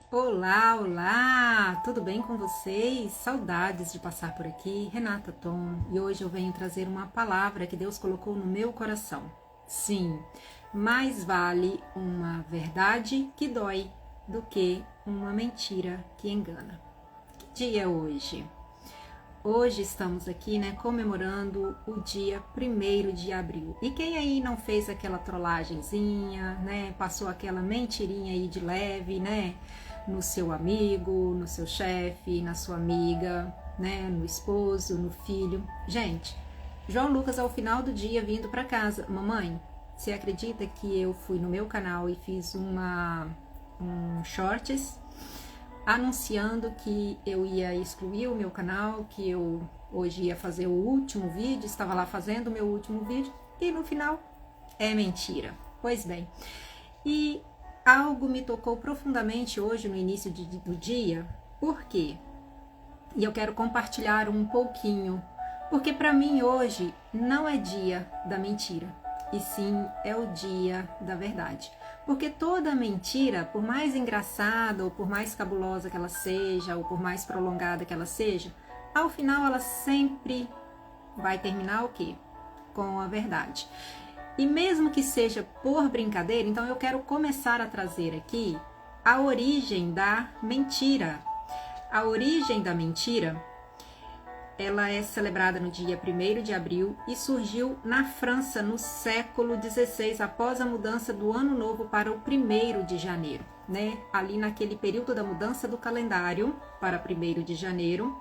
Olá, olá! Tudo bem com vocês? Saudades de passar por aqui. Renata Tom, e hoje eu venho trazer uma palavra que Deus colocou no meu coração. Sim, mais vale uma verdade que dói do que uma mentira que engana. Que dia é hoje? Hoje estamos aqui, comemorando o dia 1º de abril. E quem aí não fez aquela trollagenzinha, passou aquela mentirinha aí de leve, no seu amigo, no seu chefe, na sua amiga, no esposo, no filho. Gente, João Lucas ao final do dia vindo para casa, mamãe, você acredita que eu fui no meu canal e fiz um shorts anunciando que eu ia excluir o meu canal, que eu hoje ia fazer o último vídeo, estava lá fazendo o meu último vídeo e no final é mentira. Pois bem, e algo me tocou profundamente hoje no início do dia. Por quê? E eu quero compartilhar um pouquinho, porque para mim hoje não é dia da mentira, e sim é o dia da verdade. Porque toda mentira, por mais engraçada ou por mais cabulosa que ela seja, ou por mais prolongada que ela seja, ao final ela sempre vai terminar o quê? Com a verdade. E mesmo que seja por brincadeira, então eu quero começar a trazer aqui a origem da mentira. A origem da mentira, ela é celebrada no dia 1º de abril e surgiu na França no século XVI, após a mudança do Ano Novo para o 1º de janeiro, Ali naquele período da mudança do calendário para 1º de janeiro,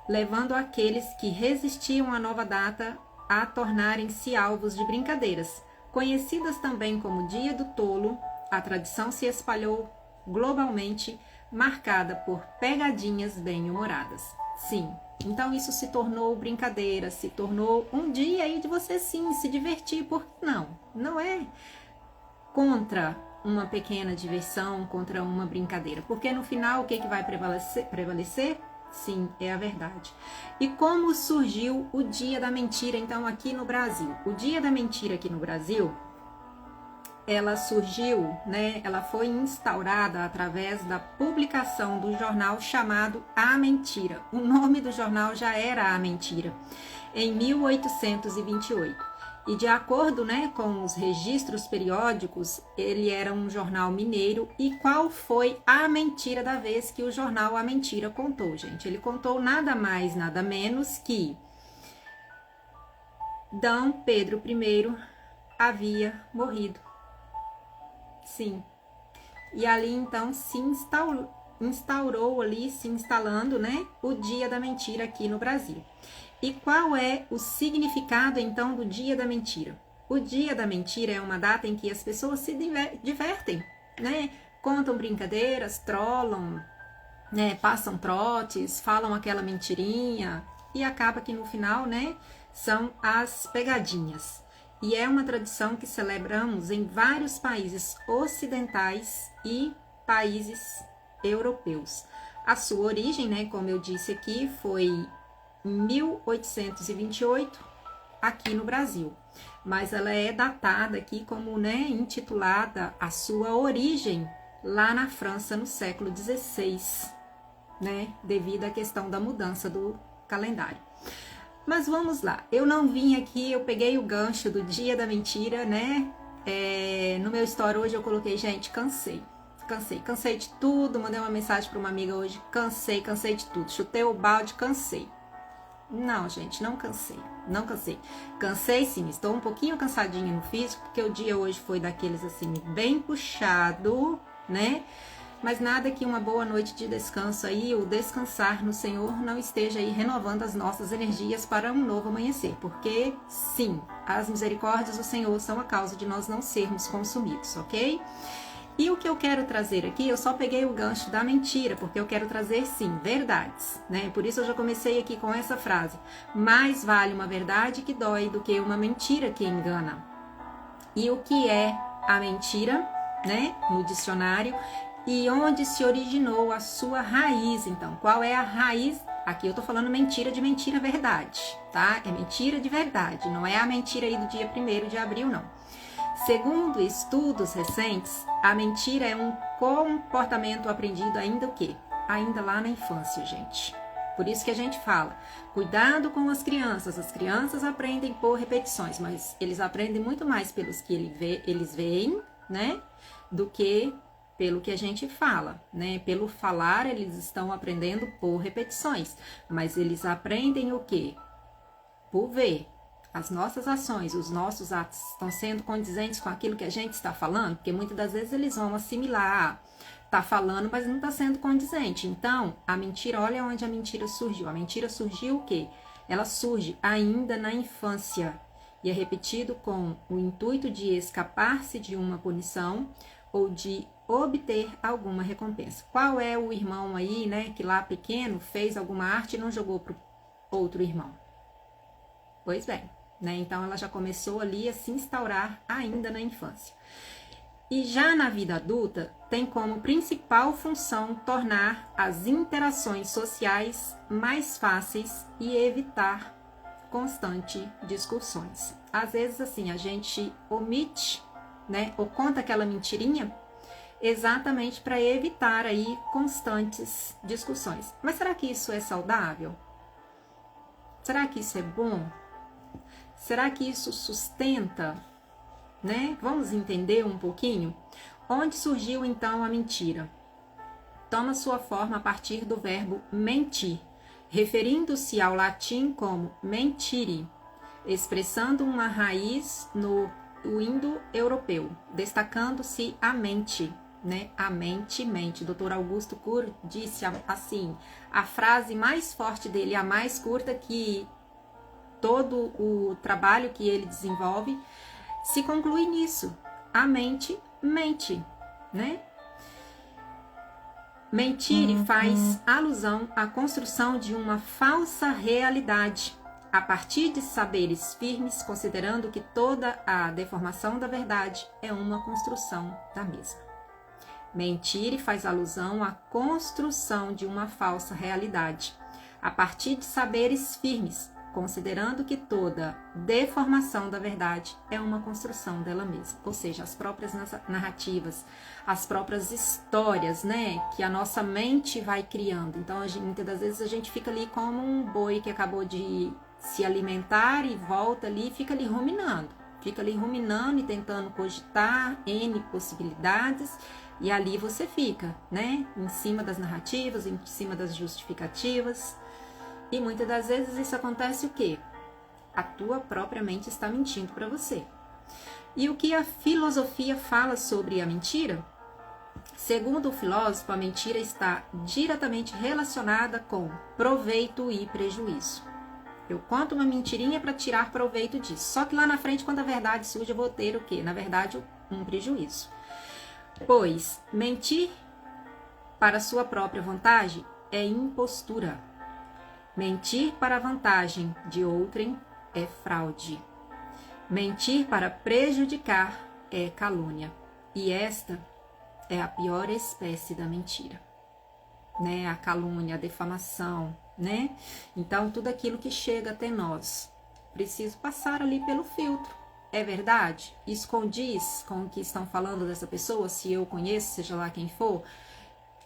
levando aqueles que resistiam à nova data a tornarem-se alvos de brincadeiras. Conhecidas também como Dia do Tolo, a tradição se espalhou globalmente, marcada por pegadinhas bem-humoradas. Sim, então isso se tornou brincadeira, se tornou um dia aí de você sim se divertir, por que não? Não é contra uma pequena diversão, contra uma brincadeira, porque no final o que vai prevalecer? Sim, é a verdade. E como surgiu o Dia da Mentira, então, aqui no Brasil? O Dia da Mentira aqui no Brasil, ela surgiu, ela foi instaurada através da publicação do jornal chamado A Mentira. O nome do jornal já era A Mentira, em 1828. E de acordo, com os registros periódicos, ele era um jornal mineiro. E qual foi a mentira da vez que o jornal A Mentira contou, gente? Ele contou nada mais, nada menos que D. Pedro I havia morrido. Sim. E ali, então, se instalou ali, se instalando, o Dia da Mentira aqui no Brasil. E qual é o significado, então, do Dia da Mentira? O Dia da Mentira é uma data em que as pessoas se divertem, Contam brincadeiras, trollam, passam trotes, falam aquela mentirinha e acaba que no final, são as pegadinhas. E é uma tradição que celebramos em vários países ocidentais e países europeus. A sua origem, como eu disse aqui, foi 1828 aqui no Brasil, mas ela é datada aqui como, intitulada a sua origem lá na França no século XVI, devido à questão da mudança do calendário. Mas vamos lá, eu não vim aqui, eu peguei o gancho do Dia da Mentira, no meu story hoje eu coloquei, gente, cansei de tudo, mandei uma mensagem para uma amiga hoje, cansei de tudo, chutei o balde, cansei. Não, gente, não cansei. Cansei sim, estou um pouquinho cansadinha no físico, porque o dia hoje foi daqueles assim, bem puxado, Mas nada que uma boa noite de descanso aí, ou descansar no Senhor, não esteja aí renovando as nossas energias para um novo amanhecer. Porque, sim, as misericórdias do Senhor são a causa de nós não sermos consumidos, ok? E o que eu quero trazer aqui, eu só peguei o gancho da mentira, porque eu quero trazer, sim, verdades, Por isso eu já comecei aqui com essa frase. Mais vale uma verdade que dói do que uma mentira que engana. E o que é a mentira, no dicionário? E onde se originou a sua raiz, então? Qual é a raiz? Aqui eu tô falando mentira de mentira verdade, tá? É mentira de verdade, não é a mentira aí do dia 1º de abril, não. Segundo estudos recentes, a mentira é um comportamento aprendido ainda o quê? Ainda lá na infância, gente. Por isso que a gente fala, cuidado com as crianças aprendem por repetições, mas eles aprendem muito mais pelos que eles veem, né, do que pelo que a gente fala, né? Pelo falar, eles estão aprendendo por repetições, mas eles aprendem o quê? Por ver. As nossas ações, os nossos atos estão sendo condizentes com aquilo que a gente está falando, porque muitas das vezes eles vão assimilar, tá falando, mas não está sendo condizente. Então, a mentira, olha onde a mentira surgiu. A mentira surgiu o quê? Ela surge ainda na infância e é repetido com o intuito de escapar-se de uma punição ou de obter alguma recompensa. Qual é o irmão aí, né, que lá pequeno fez alguma arte e não jogou para o outro irmão? Pois bem, né? Então ela já começou ali a se instaurar ainda na infância. E já na vida adulta, tem como principal função tornar as interações sociais mais fáceis e evitar constante discussões. Às vezes, assim, a gente omite, né, ou conta aquela mentirinha exatamente para evitar aí constantes discussões. Mas será que isso é saudável? Será que isso é bom? Será que isso sustenta, né? Vamos entender um pouquinho? Onde surgiu então a mentira? Toma sua forma a partir do verbo mentir, referindo-se ao latim como mentire, expressando uma raiz no indo-europeu, destacando-se a mente, né? A mente. Dr. Augusto Cury disse assim, a frase mais forte dele, a mais curta, que todo o trabalho que ele desenvolve se conclui nisso. A mente mente, né? Mentir faz alusão à construção de uma falsa realidade, a partir de saberes firmes, considerando que toda a deformação da verdade é uma construção da mesma. Mentir faz alusão à construção de uma falsa realidade, a partir de saberes firmes, considerando que toda deformação da verdade é uma construção dela mesma. Ou seja, as próprias narrativas, as próprias histórias, né, que a nossa mente vai criando. Então, muitas das vezes a gente fica ali como um boi que acabou de se alimentar e volta ali e fica ali ruminando. Fica ali ruminando e tentando cogitar N possibilidades, e ali você fica, né, em cima das narrativas, em cima das justificativas. E muitas das vezes isso acontece o quê? A tua própria mente está mentindo para você. E o que a filosofia fala sobre a mentira? Segundo o filósofo, a mentira está diretamente relacionada com proveito e prejuízo. Eu conto uma mentirinha para tirar proveito disso. Só que lá na frente, quando a verdade surge, eu vou ter o quê? Na verdade, um prejuízo. Pois mentir para sua própria vantagem é impostura. Mentir para a vantagem de outrem é fraude. Mentir para prejudicar é calúnia. E esta é a pior espécie da mentira, né? A calúnia, a difamação, né? Então, tudo aquilo que chega até nós, preciso passar ali pelo filtro. É verdade? Isso condiz com o que estão falando dessa pessoa, se eu conheço, seja lá quem for,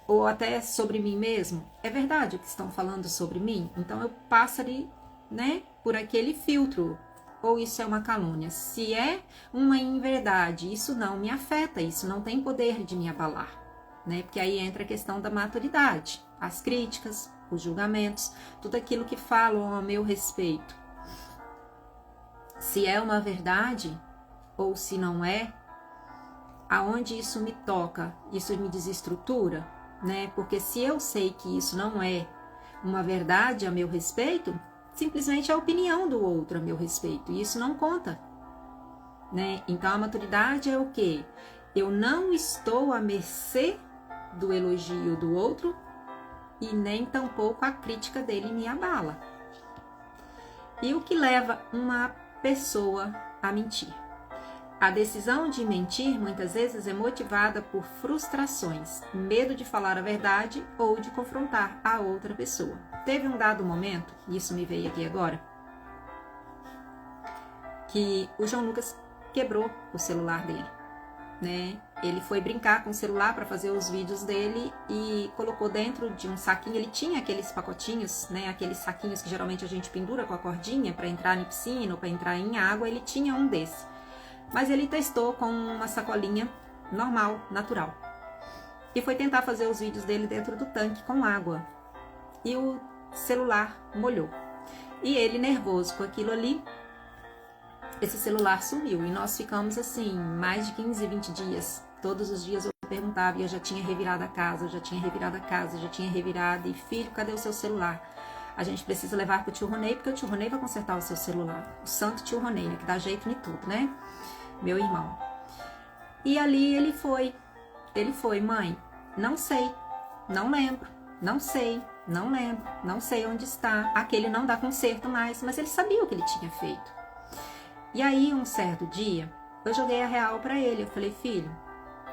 ou até sobre mim mesmo? É verdade o que estão falando sobre mim? Então eu passo ali, né, por aquele filtro. Ou isso é uma calúnia? Se é uma inverdade, isso não me afeta, isso não tem poder de me abalar, né? Porque aí entra a questão da maturidade, as críticas, os julgamentos, tudo aquilo que falam a meu respeito. Se é uma verdade ou se não é, aonde isso me toca, isso me desestrutura, né? Porque se eu sei que isso não é uma verdade a meu respeito, simplesmente é a opinião do outro a meu respeito, e isso não conta, né? Então a maturidade é o quê? Eu não estou à mercê do elogio do outro e nem tampouco a crítica dele me abala. E o que leva uma pessoa a mentir? A decisão de mentir muitas vezes é motivada por frustrações, medo de falar a verdade ou de confrontar a outra pessoa. Teve um dado momento, isso me veio aqui agora, que o João Lucas quebrou o celular dele, né? Ele foi brincar com o celular para fazer os vídeos dele e colocou dentro de um saquinho. Ele tinha aqueles pacotinhos, né? Aqueles saquinhos que geralmente a gente pendura com a cordinha para entrar em piscina ou para entrar em água. Ele tinha um desse, mas ele testou com uma sacolinha normal, natural, e foi tentar fazer os vídeos dele dentro do tanque com água. E o celular molhou. E ele, nervoso com aquilo ali, esse celular sumiu. E nós ficamos assim, mais de 15, 20 dias. Todos os dias eu perguntava e eu já tinha revirado a casa, já tinha revirado. E filho, cadê o seu celular? A gente precisa levar pro tio Ronei, porque o tio Ronei vai consertar o seu celular. O santo tio Ronei, né, que dá jeito em tudo, né? Meu irmão. E ali ele foi, mãe, não sei, não lembro, não sei onde está. Aquele não dá conserto mais, mas ele sabia o que ele tinha feito. E aí, um certo dia, eu joguei a real para ele. Eu falei, filho,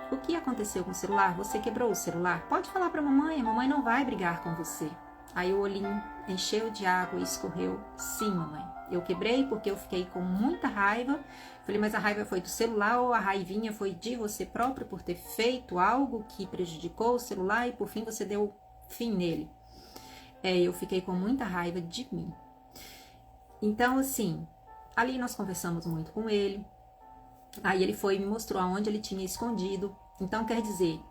o que aconteceu com o celular? Você quebrou o celular? Pode falar para a mamãe não vai brigar com você. Aí o olhinho encheu de água e escorreu. Sim, mamãe, eu quebrei porque eu fiquei com muita raiva. Falei, mas a raiva foi do celular ou a raivinha foi de você próprio por ter feito algo que prejudicou o celular e por fim você deu fim nele? Eu fiquei com muita raiva de mim. Então, assim, ali nós conversamos muito com ele. Aí ele foi e me mostrou aonde ele tinha escondido. Então, quer dizer,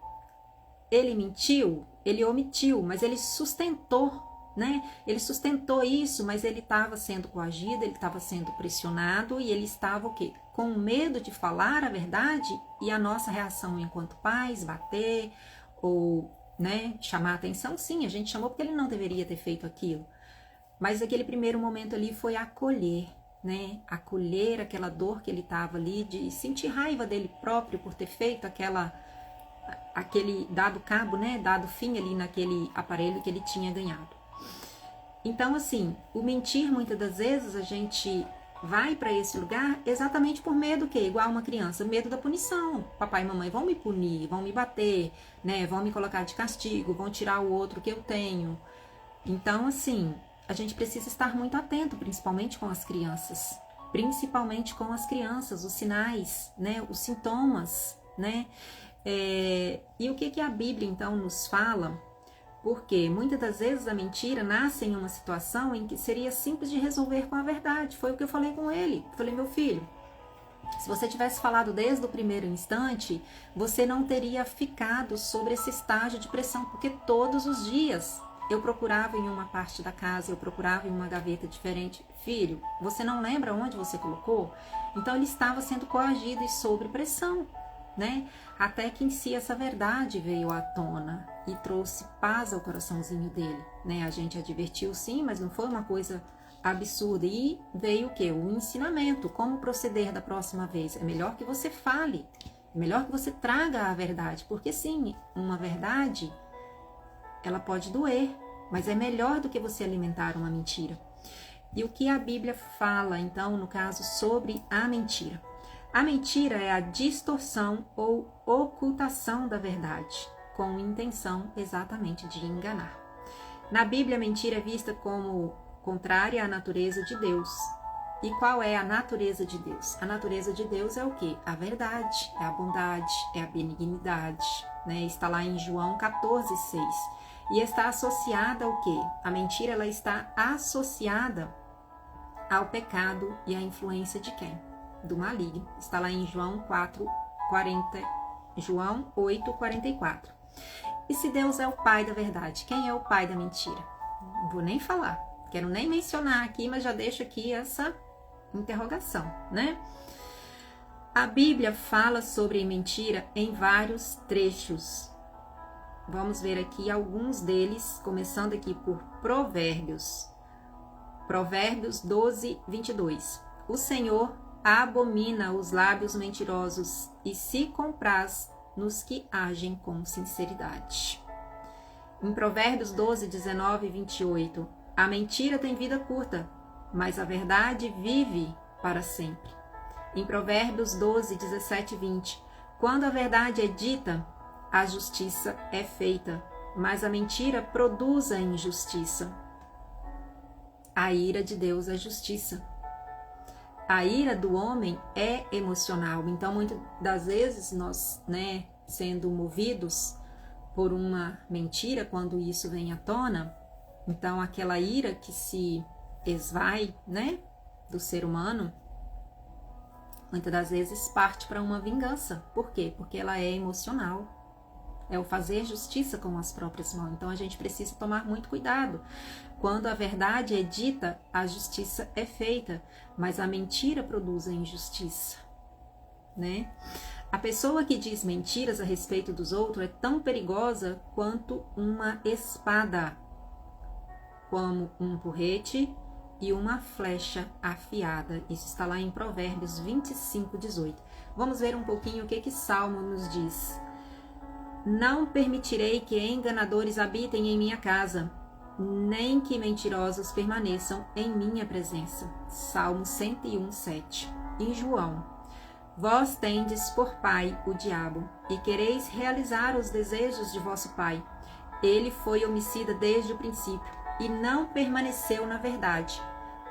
ele mentiu, ele omitiu, mas ele sustentou, né? Ele sustentou isso, mas ele estava sendo coagido, ele estava sendo pressionado e ele estava o quê? Com medo de falar a verdade. E a nossa reação enquanto pais, bater ou, né, chamar a atenção, sim, a gente chamou porque ele não deveria ter feito aquilo. Mas aquele primeiro momento ali foi acolher, né? Acolher aquela dor que ele estava ali, de sentir raiva dele próprio por ter feito aquele dado cabo, né? Dado fim ali naquele aparelho que ele tinha ganhado. Então, assim, o mentir, muitas das vezes, a gente vai para esse lugar exatamente por medo que, igual uma criança, medo da punição. Papai e mamãe vão me punir, vão me bater, né? Vão me colocar de castigo, vão tirar o outro que eu tenho. Então, assim, a gente precisa estar muito atento, principalmente com as crianças. Os sinais, né? Os sintomas, né? E o que a Bíblia, então, nos fala? Porque muitas das vezes a mentira nasce em uma situação em que seria simples de resolver com a verdade. Foi o que eu falei com ele. Eu falei, meu filho, se você tivesse falado desde o primeiro instante, você não teria ficado sobre esse estágio de pressão, porque todos os dias eu procurava em uma parte da casa, eu procurava em uma gaveta diferente. Filho, você não lembra onde você colocou? Então ele estava sendo coagido e sob pressão, né? Até que em si essa verdade veio à tona e trouxe paz ao coraçãozinho dele, né? A gente advertiu sim, mas não foi uma coisa absurda. E veio o quê? O ensinamento, como proceder da próxima vez. É melhor que você fale, é melhor que você traga a verdade, porque sim, uma verdade, ela pode doer, mas é melhor do que você alimentar uma mentira. E o que a Bíblia fala, então, no caso, sobre a mentira? A mentira é a distorção ou ocultação da verdade, com intenção exatamente de enganar. Na Bíblia, a mentira é vista como contrária à natureza de Deus. E qual é a natureza de Deus? A natureza de Deus é o quê? A verdade, é a bondade, é a benignidade, né? Está lá em João 14:6. E está associada ao quê? A mentira, ela está associada ao pecado e à influência de quem? Do maligno. Está lá em João 8:44. E se Deus é o pai da verdade, quem é o pai da mentira? Não vou nem falar, quero nem mencionar aqui, mas já deixo aqui essa interrogação, né? A Bíblia fala sobre mentira em vários trechos. Vamos ver aqui alguns deles, começando aqui por Provérbios. Provérbios 12:22. O Senhor abomina os lábios mentirosos e se compraz nos que agem com sinceridade. Em Provérbios 12:19 e 28. A mentira tem vida curta, mas a verdade vive para sempre. Em Provérbios 12:17 e 20. Quando a verdade é dita, a justiça é feita, mas a mentira produz a injustiça. A ira de Deus é justiça. A ira do homem é emocional, então muitas das vezes nós, sendo movidos por uma mentira, quando isso vem à tona, então aquela ira que se esvai, do ser humano, muitas das vezes parte para uma vingança. Por quê? Porque ela é emocional. É o fazer justiça com as próprias mãos. Então a gente precisa tomar muito cuidado. Quando a verdade é dita, a justiça é feita, mas a mentira produz a injustiça, A pessoa que diz mentiras a respeito dos outros é tão perigosa quanto uma espada, como um porrete e uma flecha afiada. Isso está lá em Provérbios 25:18. Vamos ver um pouquinho o que Salmo nos diz. Não permitirei que enganadores habitem em minha casa, nem que mentirosos permaneçam em minha presença. Salmo 101:7. E João: vós tendes por pai o diabo, e quereis realizar os desejos de vosso pai. Ele foi homicida desde o princípio, e não permaneceu na verdade,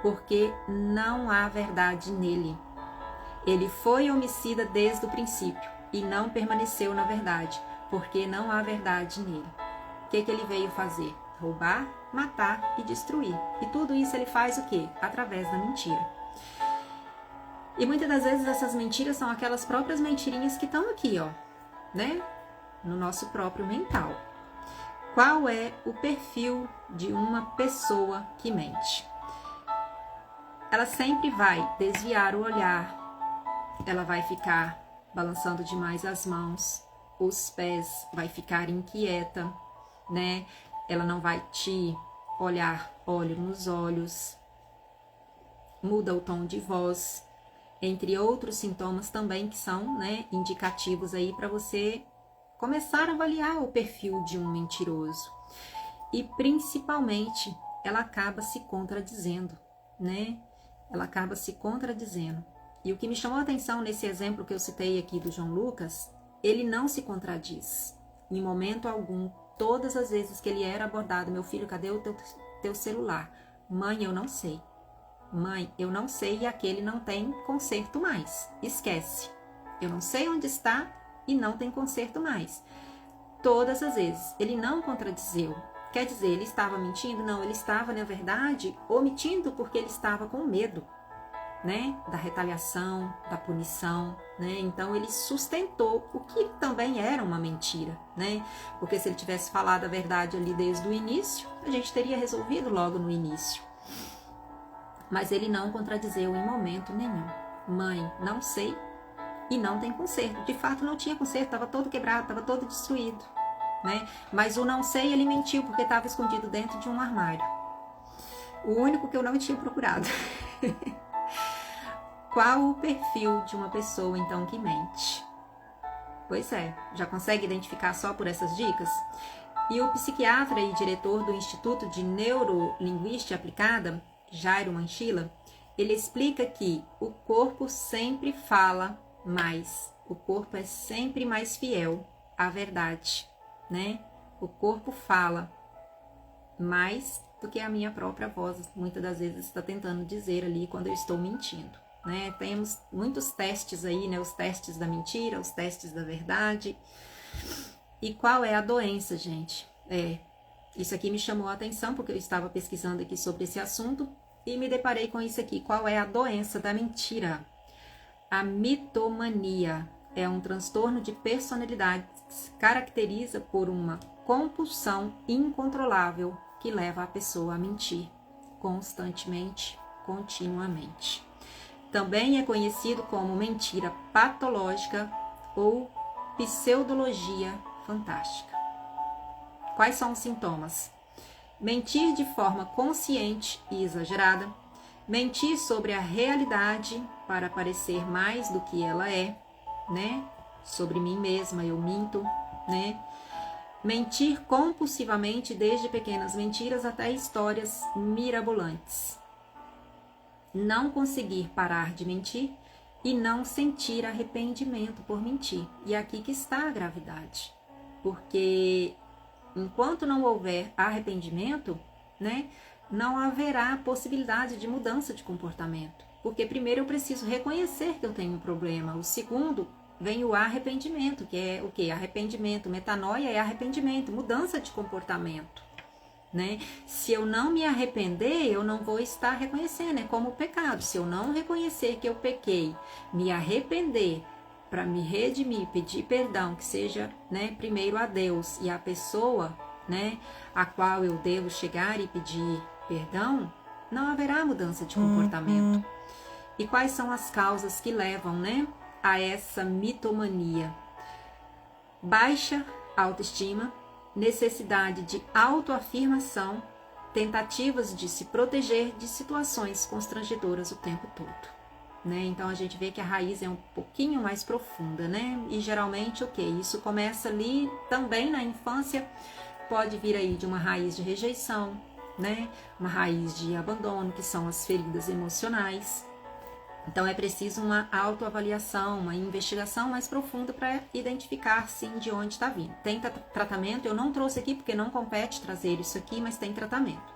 porque não há verdade nele. Ele foi homicida desde o princípio, e não permaneceu na verdade, porque não há verdade nele. O que ele veio fazer? Roubar, matar e destruir. E tudo isso ele faz o quê? Através da mentira. E muitas das vezes essas mentiras são aquelas próprias mentirinhas que estão aqui, no nosso próprio mental. Qual é o perfil de uma pessoa que mente? Ela sempre vai desviar o olhar, ela vai ficar balançando demais as mãos, os pés, vai ficar inquieta, Ela não vai te olhar olho nos olhos, muda o tom de voz, entre outros sintomas também que são, indicativos aí para você começar a avaliar o perfil de um mentiroso. E principalmente, ela acaba se contradizendo, Ela acaba se contradizendo. E o que me chamou a atenção nesse exemplo que eu citei aqui do João Lucas, ele não se contradiz em momento algum. Todas as vezes que ele era abordado: meu filho, cadê o teu celular? Mãe, eu não sei. Mãe, eu não sei, e aquele não tem conserto mais. Esquece. Eu não sei onde está e não tem conserto mais. Todas as vezes. Ele não contradizeu. Quer dizer, ele estava mentindo? Não, ele estava, na verdade, omitindo porque ele estava com medo, da retaliação, da punição, Então ele sustentou o que também era uma mentira, Porque se ele tivesse falado a verdade ali desde o início, a gente teria resolvido logo no início. Mas ele não contradizeu em momento nenhum. Mãe, não sei e não tem conserto. De fato não tinha conserto, estava todo quebrado, estava todo destruído, Mas o não sei, ele mentiu porque estava escondido dentro de um armário. O único que eu não tinha procurado. Qual o perfil de uma pessoa, então, que mente? Pois é, já consegue identificar só por essas dicas? E o psiquiatra e diretor do Instituto de Neurolinguística Aplicada, Jairo Manchila, ele explica que o corpo sempre fala mais. O corpo é sempre mais fiel à verdade, O corpo fala mais do que a minha própria voz, muitas das vezes está tentando dizer ali quando eu estou mentindo. Temos muitos testes aí, os testes da mentira, os testes da verdade. E qual é a doença, gente? Isso aqui me chamou a atenção porque eu estava pesquisando aqui sobre esse assunto e me deparei com isso aqui. Qual é a doença da mentira? A mitomania é um transtorno de personalidade que se caracteriza por uma compulsão incontrolável que leva a pessoa a mentir constantemente, continuamente. Também é conhecido como mentira patológica ou pseudologia fantástica. Quais são os sintomas? Mentir de forma consciente e exagerada, mentir sobre a realidade para parecer mais do que ela é, Sobre mim mesma eu minto, Mentir compulsivamente desde pequenas mentiras até histórias mirabolantes. Não conseguir parar de mentir e não sentir arrependimento por mentir. E é aqui que está a gravidade. Porque enquanto não houver arrependimento, não haverá possibilidade de mudança de comportamento. Porque primeiro eu preciso reconhecer que eu tenho um problema. O segundo, vem o arrependimento, que é o quê? Arrependimento, metanoia é arrependimento, mudança de comportamento, né? Se eu não me arrepender, eu não vou estar reconhecendo, é como o pecado. Se eu não reconhecer que eu pequei, me arrepender, para me redimir, pedir perdão, que seja, né, primeiro a Deus e a pessoa, né, a qual eu devo chegar e pedir perdão, não haverá mudança de comportamento. E quais são as causas que levam, né, a essa mitomania? Baixa autoestima, necessidade de autoafirmação, tentativas de se proteger de situações constrangedoras o tempo todo. Né? Então a gente vê que a raiz é um pouquinho mais profunda, né? E geralmente o que? Isso começa ali também na infância, pode vir aí de uma raiz de rejeição, né? Uma raiz de abandono, que são as feridas emocionais. Então é preciso uma autoavaliação, uma investigação mais profunda para identificar sim de onde está vindo. Tem tratamento, eu não trouxe aqui porque não compete trazer isso aqui, mas tem tratamento.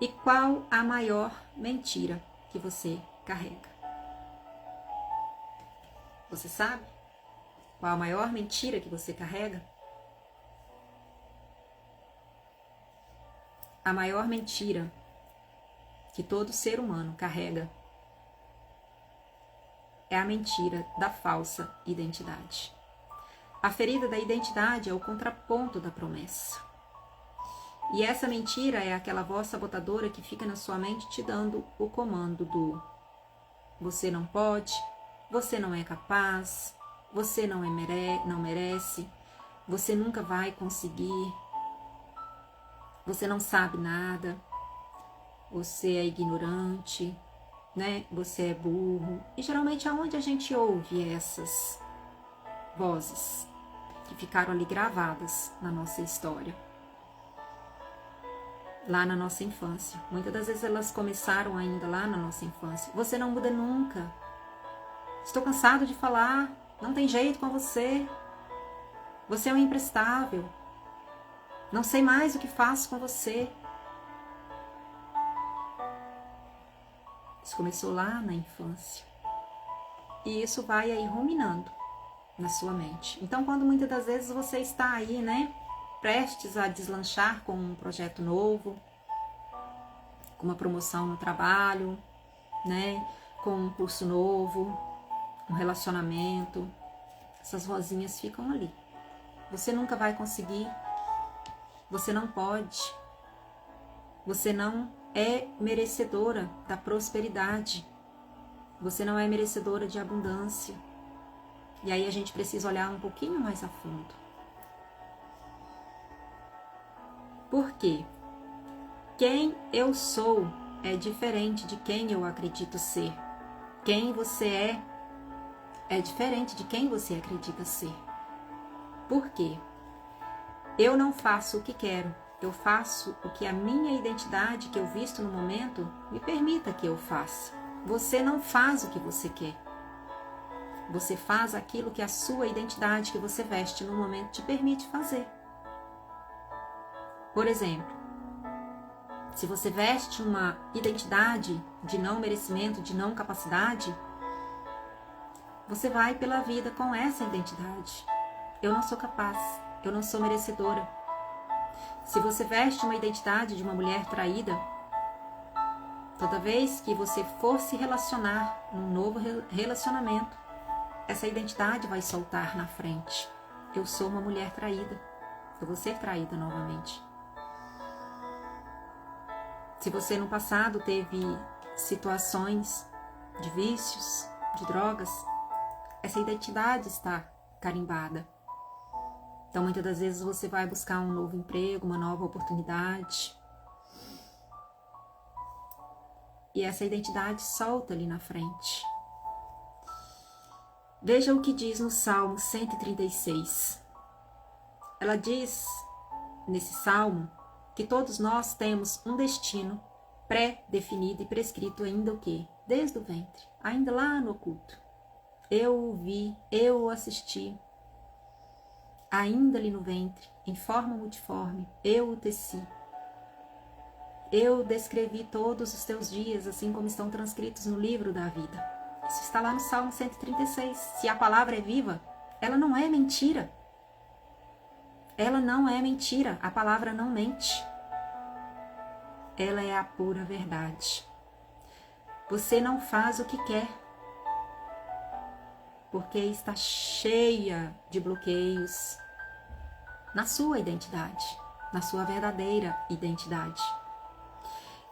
E qual a maior mentira que você carrega? Você sabe? Qual a maior mentira que você carrega? A maior mentira que todo ser humano carrega é a mentira da falsa identidade. A ferida da identidade é o contraponto da promessa. E essa mentira é aquela voz sabotadora que fica na sua mente te dando o comando do você não pode, você não é capaz, você não merece, você nunca vai conseguir, você não sabe nada, você é ignorante, né? Você é burro. E geralmente aonde a gente ouve essas vozes que ficaram ali gravadas na nossa história? Lá na nossa infância. Muitas das vezes elas começaram ainda lá na nossa infância. Você não muda nunca. Estou cansado de falar. Não tem jeito com você. Você é um imprestável. Não sei mais o que faço com você. Isso começou lá na infância. E isso vai aí ruminando na sua mente. Então, quando muitas das vezes você está aí, né, prestes a deslanchar com um projeto novo, com uma promoção no trabalho, né, com um curso novo, um relacionamento, essas vozinhas ficam ali. Você nunca vai conseguir, você não pode, você não é merecedora da prosperidade, você não é merecedora de abundância. E aí a gente precisa olhar um pouquinho mais a fundo. Por quê? Quem eu sou é diferente de quem eu acredito ser. Quem você é diferente de quem você acredita ser. Por quê? Eu não faço o que quero, eu faço o que a minha identidade que eu visto no momento me permita que eu faça. Você não faz o que você quer. Você faz aquilo que a sua identidade que você veste no momento te permite fazer. Por exemplo, se você veste uma identidade de não merecimento, de não capacidade, você vai pela vida com essa identidade. Eu não sou capaz, eu não sou merecedora. Se você veste uma identidade de uma mulher traída, toda vez que você for se relacionar num novo relacionamento, essa identidade vai soltar na frente. Eu sou uma mulher traída, eu vou ser traída novamente. Se você no passado teve situações de vícios, de drogas, essa identidade está carimbada. Então, muitas das vezes você vai buscar um novo emprego, uma nova oportunidade. E essa identidade solta ali na frente. Veja o que diz no Salmo 136. Ela diz, nesse Salmo, que todos nós temos um destino pré-definido e prescrito ainda o quê? Desde o ventre, ainda lá no oculto. Eu o vi, eu o assisti, ainda ali no ventre, em forma multiforme, eu o teci. Eu descrevi todos os teus dias, assim como estão transcritos no livro da vida. Isso está lá no Salmo 136. Se a palavra é viva, ela não é mentira. Ela não é mentira. A palavra não mente. Ela é a pura verdade. Você não faz o que quer, porque está cheia de bloqueios na sua identidade, na sua verdadeira identidade.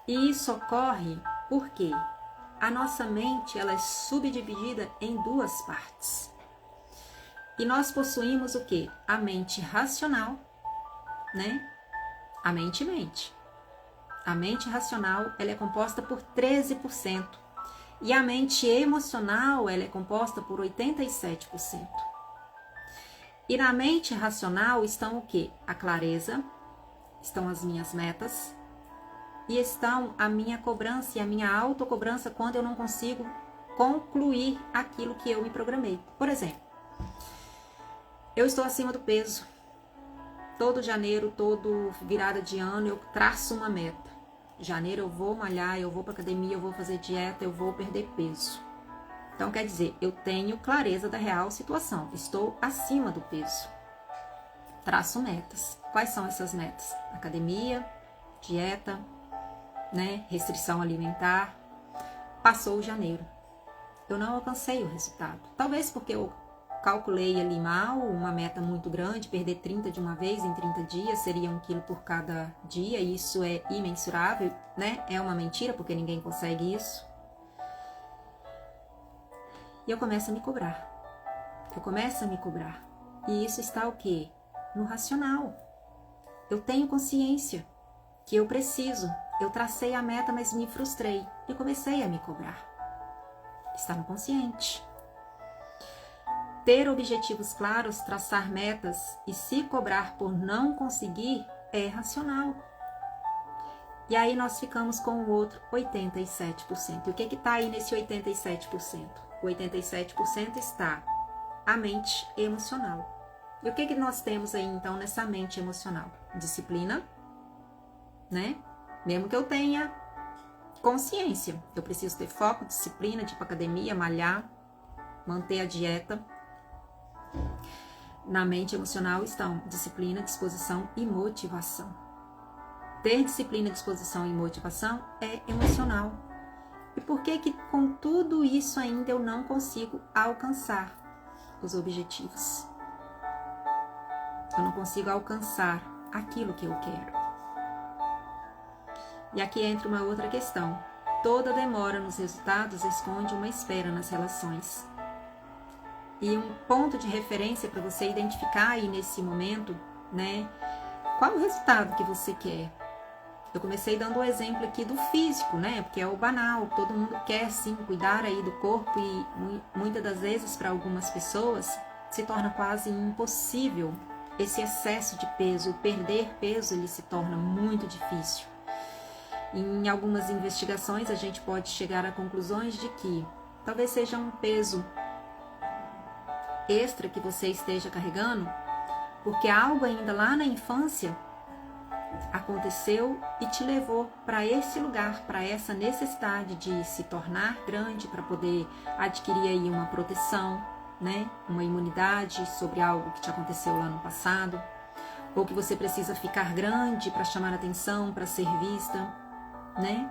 E isso ocorre porque a nossa mente ela é subdividida em duas partes. E nós possuímos o quê? A mente racional, né? A mente mente. A mente racional ela é composta por 13%. E a mente emocional ela é composta por 87%. E na mente racional estão o quê? A clareza, estão as minhas metas, e estão a minha cobrança e a minha autocobrança quando eu não consigo concluir aquilo que eu me programei. Por exemplo, eu estou acima do peso. Todo janeiro, todo virada de ano, eu traço uma meta. Janeiro eu vou malhar, eu vou para academia, eu vou fazer dieta, eu vou perder peso. Então quer dizer, eu tenho clareza da real situação. Estou acima do peso. Traço metas. Quais são essas metas? Academia, dieta, né? Restrição alimentar. Passou o janeiro. Eu não alcancei o resultado. Talvez porque eu calculei ali mal, uma meta muito grande, perder 30 de uma vez em 30 dias, seria 1 quilo por cada dia, e isso é imensurável, né? É uma mentira, porque ninguém consegue isso. E eu começo a me cobrar. E isso está o quê? No racional. Eu tenho consciência que eu preciso. Eu tracei a meta, mas me frustrei. E comecei a me cobrar. Está no consciente. Ter objetivos claros, traçar metas e se cobrar por não conseguir é racional. E aí nós ficamos com o outro 87%. E o que está aí nesse 87%? O 87% está a mente emocional. E o que nós temos aí então nessa mente emocional? Disciplina, né? Mesmo que eu tenha consciência, eu preciso ter foco, disciplina, de ir pra academia, malhar, manter a dieta. Na mente emocional estão disciplina, disposição e motivação. Ter disciplina, disposição e motivação é emocional. E por que com tudo isso ainda eu não consigo alcançar os objetivos? Eu não consigo alcançar aquilo que eu quero. E aqui entra uma outra questão. Toda demora nos resultados esconde uma espera nas relações. E um ponto de referência para você identificar aí nesse momento, né? Qual o resultado que você quer? Eu comecei dando o exemplo aqui do físico, né? Porque é o banal, todo mundo quer sim cuidar aí do corpo e muitas das vezes para algumas pessoas se torna quase impossível esse excesso de peso. O perder peso ele se torna muito difícil. Em algumas investigações a gente pode chegar a conclusões de que talvez seja um peso extra que você esteja carregando, porque algo ainda lá na infância aconteceu e te levou para esse lugar, para essa necessidade de se tornar grande para poder adquirir aí uma proteção, né? Uma imunidade sobre algo que te aconteceu lá no passado, ou que você precisa ficar grande para chamar atenção, para ser vista, né?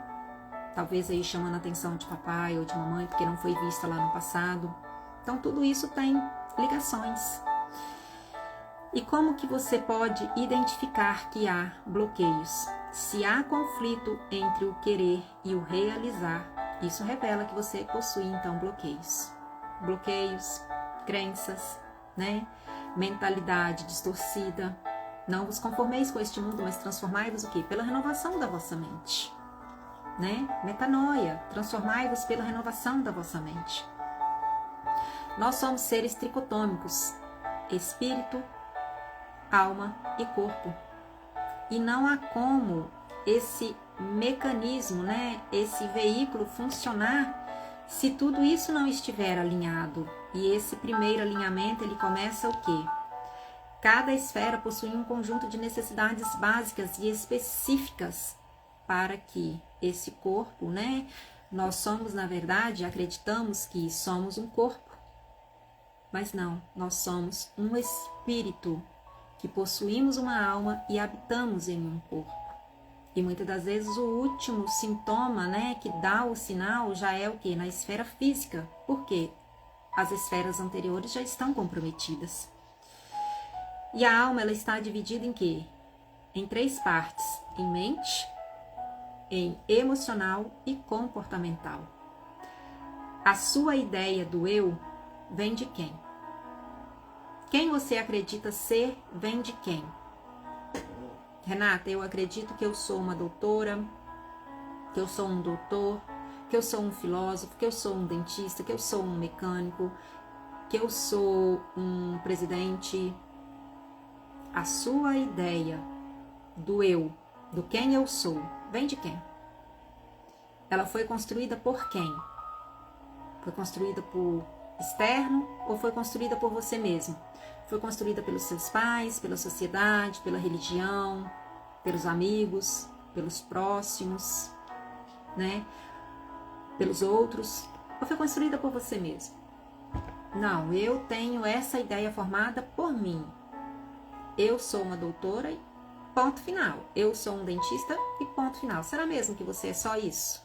Talvez aí chamando a atenção de papai ou de mamãe porque não foi vista lá no passado. Então tudo isso tem ligações. E como que você pode identificar que há bloqueios? Se há conflito entre o querer e o realizar, isso revela que você possui então bloqueios. Bloqueios, crenças, né? Mentalidade distorcida. Não vos conformeis com este mundo, mas transformai-vos o quê? Pela renovação da vossa mente. Né? Metanoia, transformai-vos pela renovação da vossa mente. Nós somos seres tricotômicos, espírito, alma e corpo. E não há como esse mecanismo, né, esse veículo funcionar se tudo isso não estiver alinhado. E esse primeiro alinhamento, ele começa o quê? Cada esfera possui um conjunto de necessidades básicas e específicas para que esse corpo, né? Nós somos, na verdade, acreditamos que somos um corpo, mas não, nós somos um espírito que possuímos uma alma e habitamos em um corpo. E muitas das vezes o último sintoma, né, que dá o sinal já é o que? Na esfera física. Por quê? As esferas anteriores já estão comprometidas. E a alma, ela está dividida em quê? Em 3 partes: em mente, em emocional e comportamental. A sua ideia do eu vem de quem? Quem você acredita ser vem de quem? Renata, eu acredito que eu sou uma doutora, que eu sou um doutor, que eu sou um filósofo, que eu sou um dentista, que eu sou um mecânico, que eu sou um presidente. A sua ideia do eu, do quem eu sou, vem de quem? Ela foi construída por quem? Foi construída por externo ou foi construída por você mesmo? Foi construída pelos seus pais, pela sociedade, pela religião, pelos amigos, pelos próximos, né? Pelos outros? Ou foi construída por você mesmo? Não, eu tenho essa ideia formada por mim. Eu sou uma doutora e ponto final. Eu sou um dentista e ponto final. Será mesmo que você é só isso?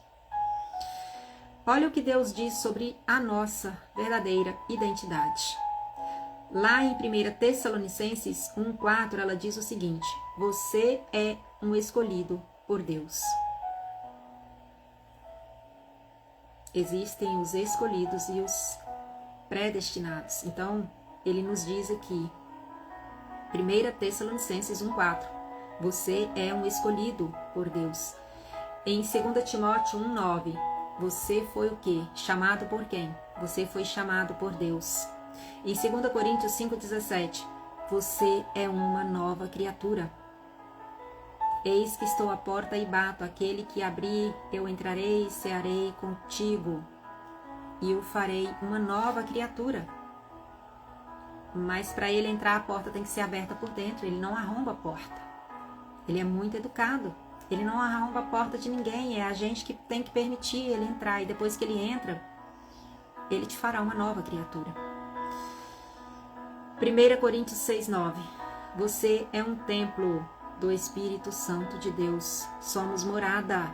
Olha o que Deus diz sobre a nossa verdadeira identidade. Lá em 1 Tessalonicenses 1,4, ela diz o seguinte: você é um escolhido por Deus. Existem os escolhidos e os predestinados. Então, ele nos diz aqui, 1 Tessalonicenses 1,4, você é um escolhido por Deus. Em 2 Timóteo 1,9, você foi o quê? Chamado por quem? Você foi chamado por Deus. Em 2 Coríntios 5,17, você é uma nova criatura. Eis que estou à porta e bato, aquele que abrir, eu entrarei e cearei contigo, e o farei uma nova criatura. Mas para ele entrar, a porta tem que ser aberta por dentro, ele não arromba a porta. Ele é muito educado, ele não arromba a porta de ninguém, é a gente que tem que permitir ele entrar, e depois que ele entra, ele te fará uma nova criatura. 1 Coríntios 6,9, você é um templo do Espírito Santo de Deus. Somos morada,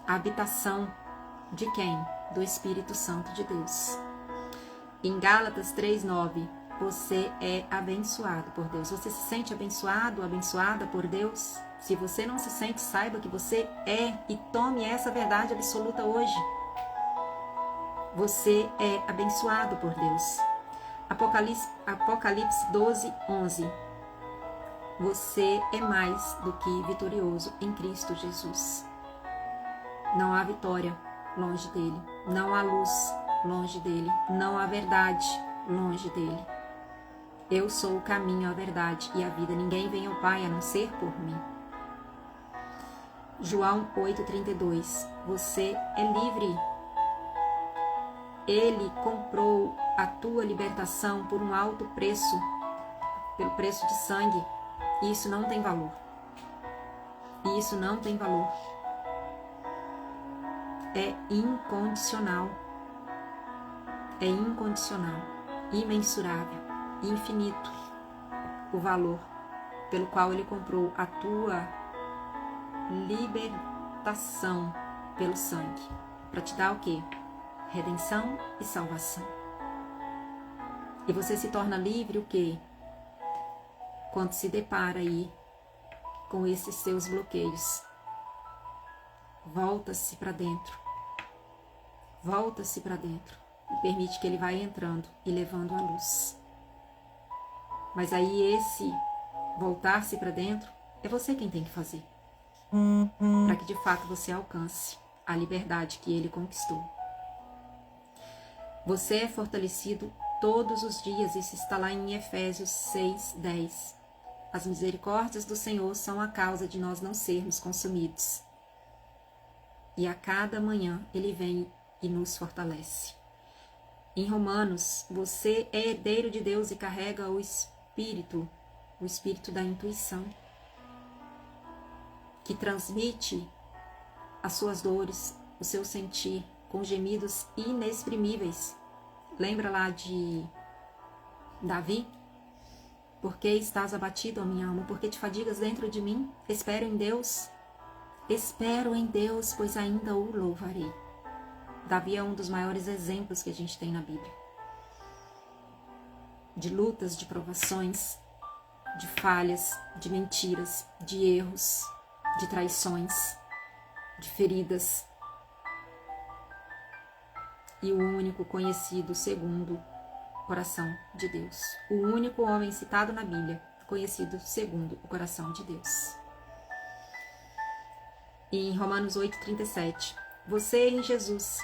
habitação de quem? Do Espírito Santo de Deus. Em Gálatas 3,9, você é abençoado por Deus. Você se sente abençoado, abençoada por Deus? Se você não se sente, saiba que você é, e tome essa verdade absoluta hoje. Você é abençoado por Deus. Apocalipse 12:11. Você é mais do que vitorioso em Cristo Jesus. Não há vitória longe dele. Não há luz longe dele. Não há verdade longe dele. Eu sou o caminho, a verdade e a vida. Ninguém vem ao Pai a não ser por mim. João 8,32. Você é livre. Ele comprou a tua libertação por um alto preço, pelo preço de sangue. E isso não tem valor. E isso não tem valor. É incondicional. É incondicional, imensurável, infinito o valor pelo qual ele comprou a tua libertação pelo sangue. Para te dar o quê? Redenção e salvação. E você se torna livre o quê? Quando se depara aí com esses seus bloqueios. Volta-se para dentro. Volta-se para dentro. E permite que ele vá entrando e levando a luz. Mas aí esse voltar-se para dentro é você quem tem que fazer. Para que de fato você alcance a liberdade que ele conquistou. Você é fortalecido todos os dias. Isso está lá em Efésios 6:10. As misericórdias do Senhor são a causa de nós não sermos consumidos. E a cada manhã ele vem e nos fortalece. Em Romanos, você é herdeiro de Deus e carrega o Espírito da intuição, que transmite as suas dores, o seu sentir, com gemidos inexprimíveis. Lembra lá de Davi? Por que estás abatido, ó minha alma? Por que te fadigas dentro de mim? Espero em Deus, pois ainda o louvarei. Davi é um dos maiores exemplos que a gente tem na Bíblia. De lutas, de provações, de falhas, de mentiras, de erros, de traições, de feridas. E o único conhecido segundo o coração de Deus. O único homem citado na Bíblia, conhecido segundo o coração de Deus. E em Romanos 8,37, você em Jesus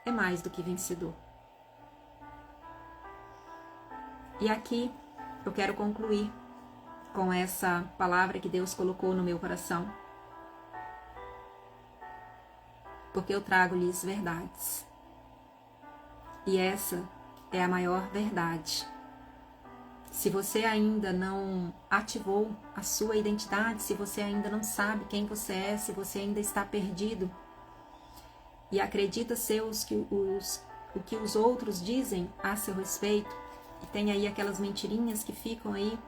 é mais do que vencedor. E aqui eu quero concluir com essa palavra que Deus colocou no meu coração, porque eu trago-lhes verdades. E essa é a maior verdade. Se você ainda não ativou a sua identidade, se você ainda não sabe quem você é, se você ainda está perdido e acredita ser o que os outros dizem a seu respeito, e tem aí aquelas mentirinhas que ficam aí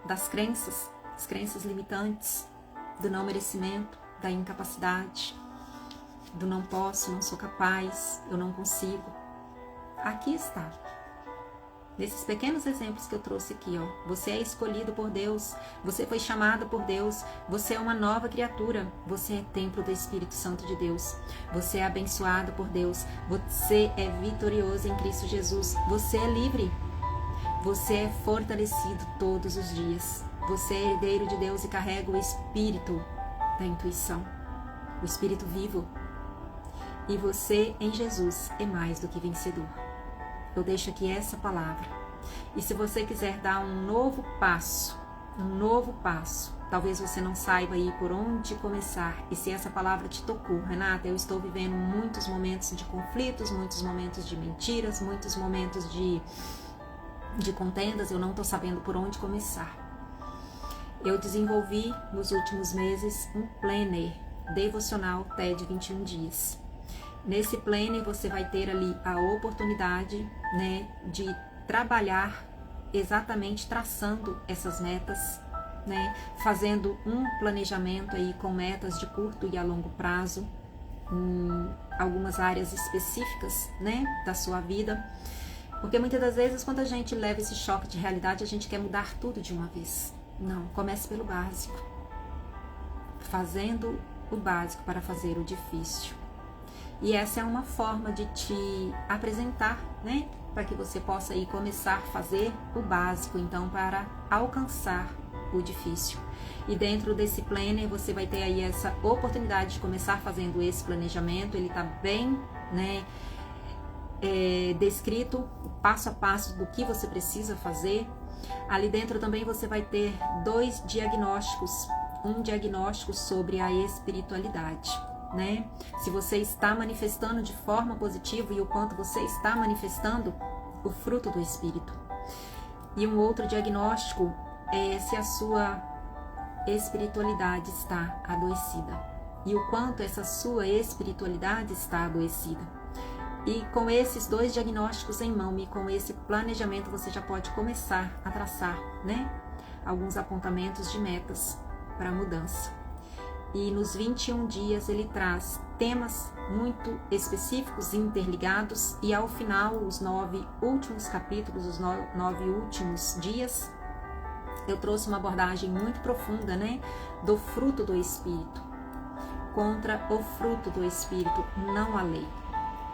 das crenças, as crenças limitantes, do não merecimento, da incapacidade, do não posso, não sou capaz, eu não consigo. Aqui está. Nesses pequenos exemplos que eu trouxe aqui, ó. Você é escolhido por Deus, você foi chamado por Deus, você é uma nova criatura, você é templo do Espírito Santo de Deus, você é abençoado por Deus, você é vitorioso em Cristo Jesus, você é livre, você é fortalecido todos os dias, você é herdeiro de Deus e carrega o Espírito da intuição, o Espírito vivo, e você em Jesus é mais do que vencedor. Eu deixo aqui essa palavra. E se você quiser dar um novo passo, talvez você não saiba aí por onde começar. E se essa palavra te tocou, Renata, eu estou vivendo muitos momentos de conflitos, muitos momentos de mentiras, muitos momentos de contendas, eu não estou sabendo por onde começar. Eu desenvolvi nos últimos meses um planner devocional TED 21 dias. Nesse planner você vai ter ali a oportunidade, né, de trabalhar exatamente traçando essas metas, né, fazendo um planejamento aí com metas de curto e a longo prazo, em algumas áreas específicas, né, da sua vida. Porque muitas das vezes quando a gente leva esse choque de realidade, a gente quer mudar tudo de uma vez. Não, comece pelo básico. Fazendo o básico para fazer o difícil. E essa é uma forma de te apresentar, né? Para que você possa aí começar a fazer o básico, então, para alcançar o difícil. E dentro desse planner você vai ter aí essa oportunidade de começar fazendo esse planejamento. Ele está bem, né, descrito, passo a passo do que você precisa fazer. Ali dentro também você vai ter 2 diagnósticos. Um diagnóstico sobre a espiritualidade, né? Se você está manifestando de forma positiva e o quanto você está manifestando o fruto do Espírito. E um outro diagnóstico é se a sua espiritualidade está adoecida e o quanto essa sua espiritualidade está adoecida. E com esses 2 diagnósticos em mão e com esse planejamento você já pode começar a traçar, né, alguns apontamentos de metas para a mudança. E nos 21 dias ele traz temas muito específicos, interligados, e ao final, os 9 últimos capítulos, os 9 últimos dias, eu trouxe uma abordagem muito profunda, né, do fruto do Espírito, contra o fruto do Espírito, não a lei,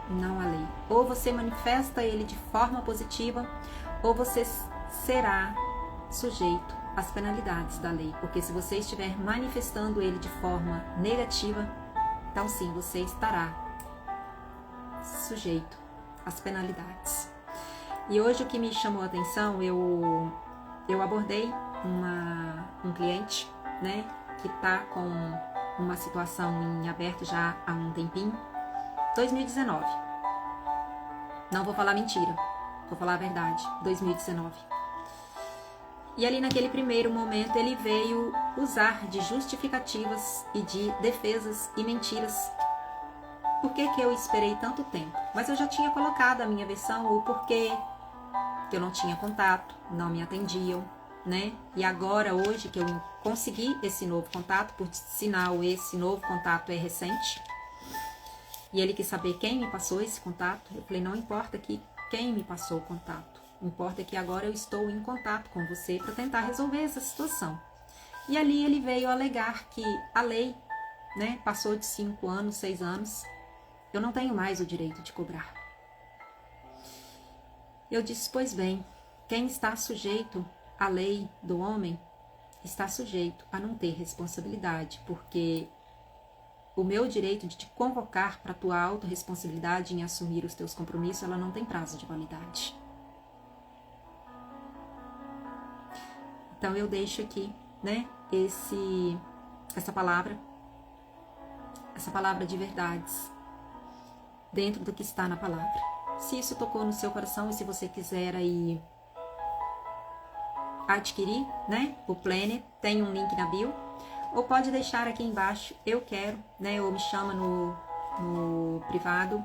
não a lei. Ou você manifesta ele de forma positiva, ou você será sujeito as penalidades da lei, porque se você estiver manifestando ele de forma negativa, então sim, você estará sujeito às penalidades. E hoje o que me chamou a atenção, eu abordei um cliente, né, que está com uma situação em aberto já há um tempinho, 2019. Não vou falar mentira, vou falar a verdade, 2019. E ali naquele primeiro momento ele veio usar de justificativas e de defesas e mentiras. Por que que eu esperei tanto tempo? Mas eu já tinha colocado a minha versão, o porquê que eu não tinha contato, não me atendiam, né? E agora, hoje, que eu consegui esse novo contato, por sinal, esse novo contato é recente, e ele quis saber quem me passou esse contato. Eu falei, não importa que quem me passou o contato, importa que agora eu estou em contato com você para tentar resolver essa situação. E ali ele veio alegar que a lei, né, passou de 5 anos, 6 anos, eu não tenho mais o direito de cobrar. Eu disse, pois bem, quem está sujeito à lei do homem está sujeito a não ter responsabilidade, porque o meu direito de te convocar para a tua autorresponsabilidade em assumir os teus compromissos, ela não tem prazo de validade. Então eu deixo aqui, né, essa palavra de verdades, dentro do que está na palavra. Se isso tocou no seu coração e se você quiser aí adquirir, né, o Planner, tem um link na bio, ou pode deixar aqui embaixo, eu quero, né, ou me chama no privado,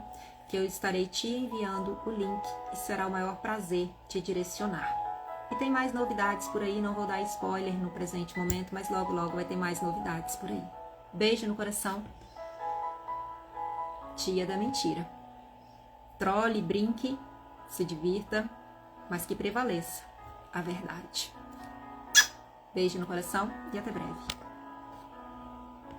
que eu estarei te enviando o link e será o maior prazer te direcionar. E tem mais novidades por aí, não vou dar spoiler no presente momento, mas logo logo vai ter mais novidades por aí. Beijo no coração. Tia da mentira. Trole, brinque, se divirta, mas que prevaleça a verdade. Beijo no coração e até breve.